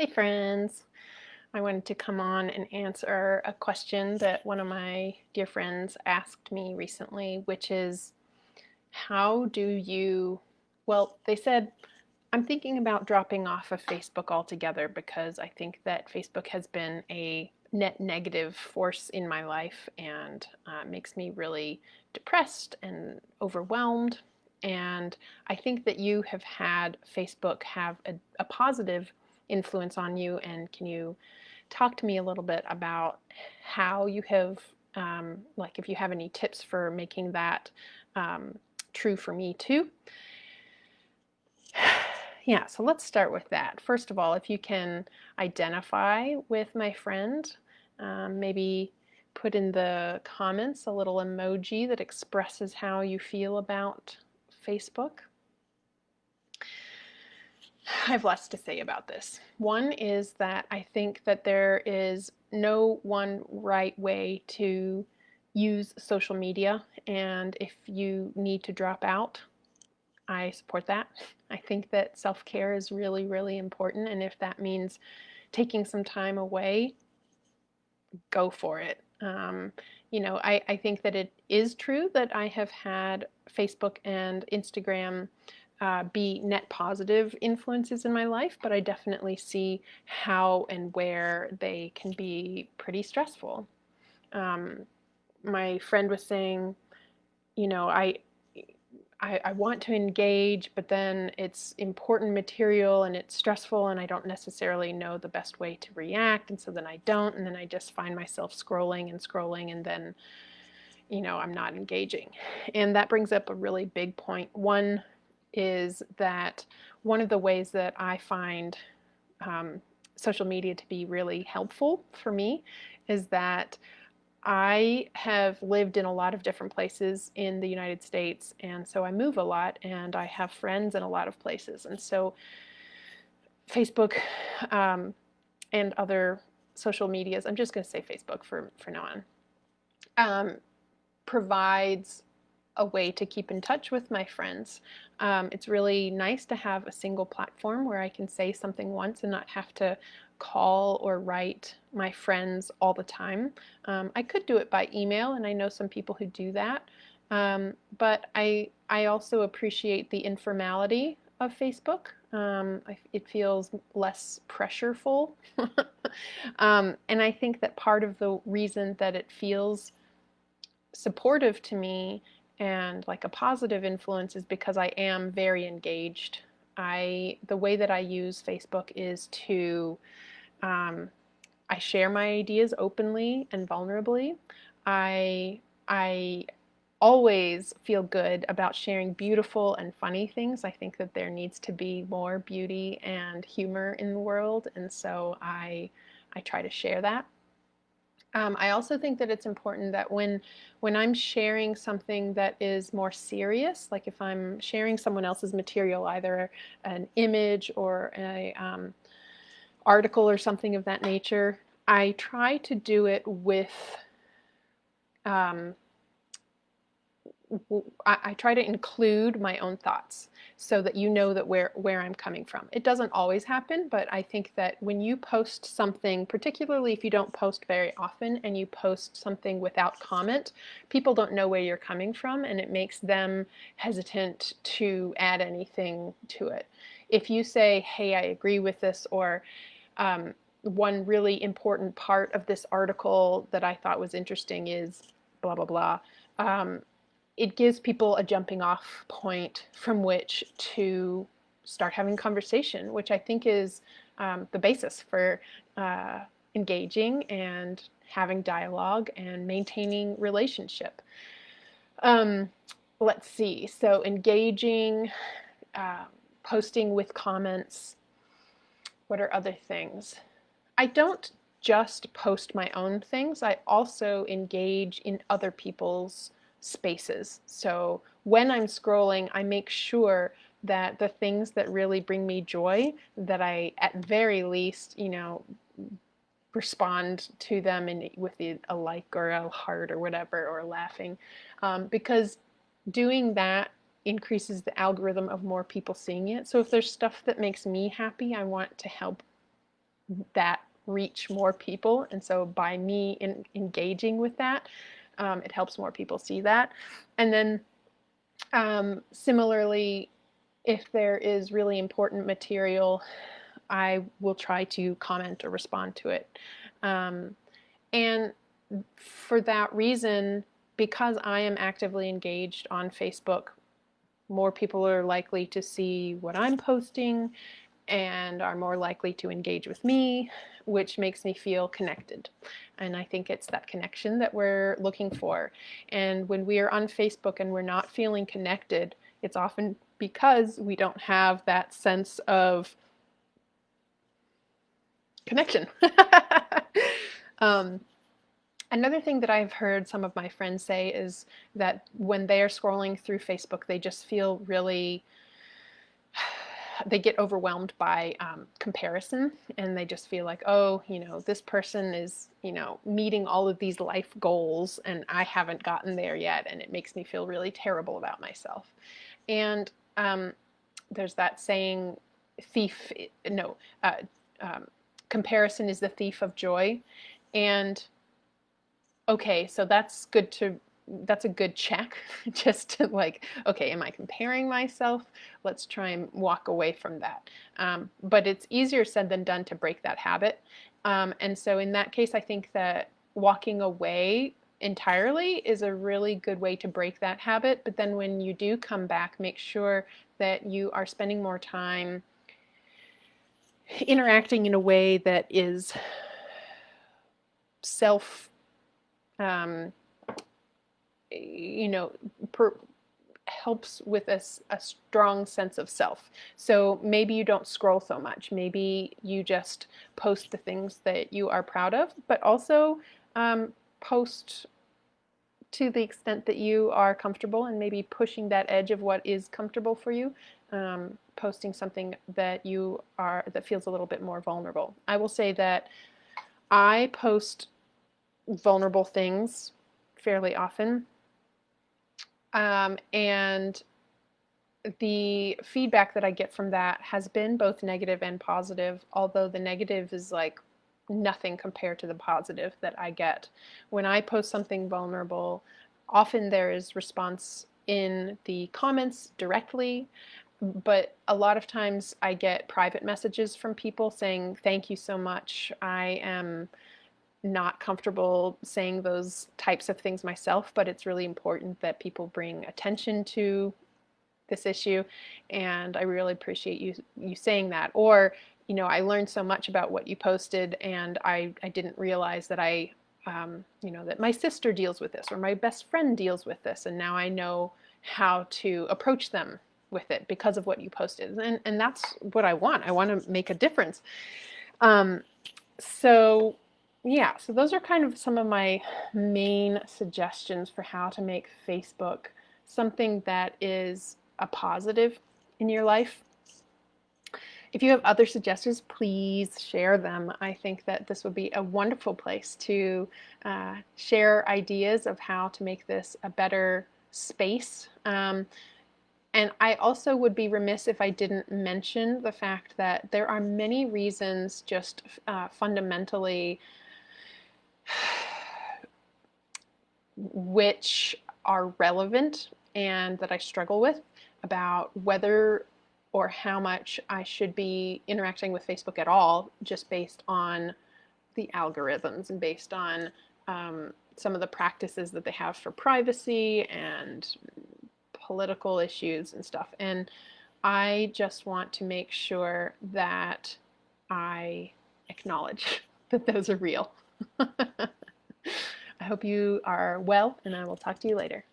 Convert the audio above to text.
Hey friends, I wanted to come on and answer a question that one of my dear friends asked me recently, which is how do you, well, they said, I'm thinking about dropping off of Facebook altogether because I think that Facebook has been a net negative force in my life and makes me really depressed and overwhelmed. And I think that you have had Facebook have a positive influence on you. And can you talk to me a little bit about how you have, like, if you have any tips for making that true for me too? Yeah, so let's start with that. First of all, if you can identify with my friend, maybe put in the comments a little emoji that expresses how you feel about Facebook. I have lots to say about this. One is that I think that there is no one right way to use social media, and if you need to drop out, I support that. I think that self-care is really, really important, and if that means taking some time away, go for it. I think that it is true that I have had Facebook and Instagram be net positive influences in my life, but I definitely see how and where they can be pretty stressful. Um, my friend was saying, you know, I want to engage, but then it's important material and it's stressful and I don't necessarily know the best way to react. And so then I don't, and then I just find myself scrolling and scrolling, and then, I'm not engaging. And that brings up a really big point. One is that one of the ways that I find social media to be really helpful for me is that I have lived in a lot of different places in the United States, and so I move a lot, and I have friends in a lot of places. And so Facebook and other social medias, I'm just going to say Facebook for now on, provides a way to keep in touch with my friends. It's really nice to have a single platform where I can say something once and not have to call or write my friends all the time. I could do it by email, and I know some people who do that. But I also appreciate the informality of Facebook. It feels less pressureful. And I think that part of the reason that it feels supportive to me and like a positive influence is because I am very engaged. The way that I use Facebook is to um, I share my ideas openly and vulnerably. I always feel good about sharing beautiful and funny things. I think that there needs to be more beauty and humor in the world, and so I try to share that. I also think that it's important that when I'm sharing something that is more serious, like if I'm sharing someone else's material, either an image or a article or something of that nature, I try to do it with um, I try to include my own thoughts so that you know that where I'm coming from. It doesn't always happen, but I think that when you post something, particularly if you don't post very often and you post something without comment, people don't know where you're coming from, and it makes them hesitant to add anything to it. If you say, hey, I agree with this, or one really important part of this article that I thought was interesting is blah, blah, blah. It gives people a jumping off point from which to start having conversation, which I think is the basis for engaging and having dialogue and maintaining relationship. Um, let's see. So engaging, uh, posting with comments. What are other things? I don't just post my own things. I also engage in other people's spaces. So when I'm scrolling, I make sure that the things that really bring me joy, that I at very least, respond to them with a like or a heart or whatever, or laughing, because doing that increases the algorithm of more people seeing it. So if there's stuff that makes me happy, I want to help that reach more people. And so by me engaging with that, it helps more people see that. And then similarly, if there is really important material, I will try to comment or respond to it. And for that reason, because I am actively engaged on Facebook, more people are likely to see what I'm posting and are more likely to engage with me, which makes me feel connected. And I think it's that connection that we're looking for. And when we are on Facebook and we're not feeling connected, it's often because we don't have that sense of connection. Another thing that I've heard some of my friends say is that when they are scrolling through Facebook, they just feel really, they get overwhelmed by comparison, and they just feel like, oh, this person is, meeting all of these life goals and I haven't gotten there yet, and it makes me feel really terrible about myself. And there's that saying, comparison is the thief of joy. And okay, so that's a good check, just to like, okay, am I comparing myself? Let's try and walk away from that. But it's easier said than done to break that habit. And so in that case, I think that walking away entirely is a really good way to break that habit. But then when you do come back, make sure that you are spending more time interacting in a way that is self, helps with a strong sense of self. So maybe you don't scroll so much. Maybe you just post the things that you are proud of, but also post to the extent that you are comfortable, and maybe pushing that edge of what is comfortable for you. Posting something that feels a little bit more vulnerable. I will say that I post vulnerable things fairly often. And the feedback that I get from that has been both negative and positive, although the negative is like nothing compared to the positive that I get. When I post something vulnerable, often there is response in the comments directly, but a lot of times I get private messages from people saying, thank you so much. I am not comfortable saying those types of things myself, but it's really important that people bring attention to this issue, and I really appreciate you saying that. Or, I learned so much about what you posted, and I didn't realize that that my sister deals with this, or my best friend deals with this, and now I know how to approach them with it because of what you posted. And that's what I want. I want to make a difference. So yeah, so those are kind of some of my main suggestions for how to make Facebook something that is a positive in your life. If you have other suggestions, please share them. I think that this would be a wonderful place to share ideas of how to make this a better space. And I also would be remiss if I didn't mention the fact that there are many reasons, just fundamentally, which are relevant and that I struggle with, about whether or how much I should be interacting with Facebook at all, just based on the algorithms and based on some of the practices that they have for privacy and political issues and stuff. And I just want to make sure that I acknowledge that those are real. I hope you are well, and I will talk to you later.